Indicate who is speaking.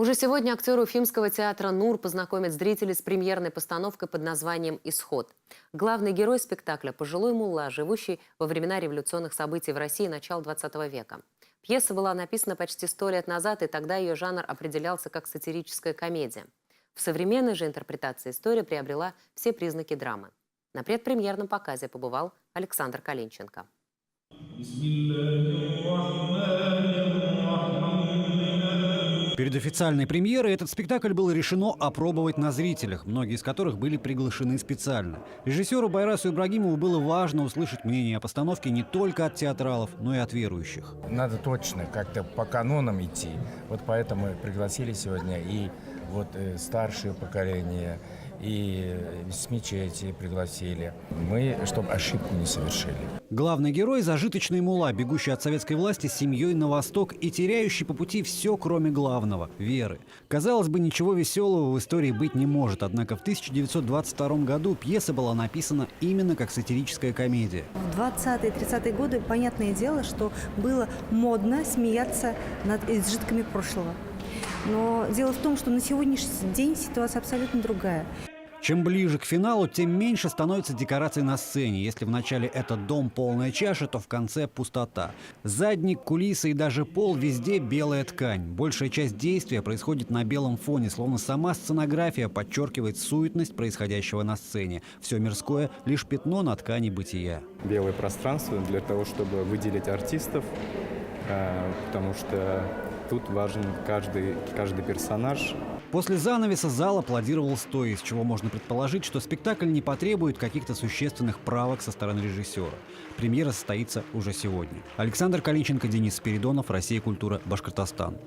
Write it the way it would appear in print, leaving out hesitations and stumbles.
Speaker 1: Уже сегодня актеры Уфимского театра «Нур» познакомят зрителей с премьерной постановкой под названием «Исход». Главный герой спектакля – пожилой мулла, живущий во времена революционных событий в России начала XX века. Пьеса была написана почти 100 лет назад, и тогда ее жанр определялся как сатирическая комедия. В современной же интерпретации история приобрела все признаки драмы. На предпремьерном показе побывал Александр Калинченко.
Speaker 2: Перед официальной премьерой этот спектакль было решено опробовать на зрителях, многие из которых были приглашены специально. Режиссеру Байрасу Ибрагимову было важно услышать мнение о постановке не только от театралов, но и от верующих.
Speaker 3: Надо точно как-то по канонам идти. Вот поэтому пригласили сегодня и старшее поколение, и с мечети пригласили. Мы, чтобы ошибку не совершили.
Speaker 2: Главный герой – зажиточный мулла, бегущий от советской власти с семьей на восток и теряющий по пути все, кроме главного – веры. Казалось бы, ничего веселого в истории быть не может, однако в 1922 году пьеса была написана именно как сатирическая комедия.
Speaker 4: В 20-30-е годы, понятное дело, что было модно смеяться над изжитками прошлого. Но дело в том, что на сегодняшний день ситуация абсолютно другая.
Speaker 2: Чем ближе к финалу, тем меньше становится декораций на сцене. Если в начале это дом полная чаша, то в конце пустота. Задник, кулисы и даже пол – везде белая ткань. Большая часть действия происходит на белом фоне, словно сама сценография подчеркивает суетность происходящего на сцене. Все мирское – лишь пятно на ткани бытия.
Speaker 5: Белое пространство для того, чтобы выделить артистов, потому что тут важен каждый персонаж.
Speaker 2: После занавеса зал аплодировал стоя, из чего можно предположить, что спектакль не потребует каких-то существенных правок со стороны режиссера. Премьера состоится уже сегодня. Александр Калинченко, Денис Спиридонов, Россия, культура, Башкортостан.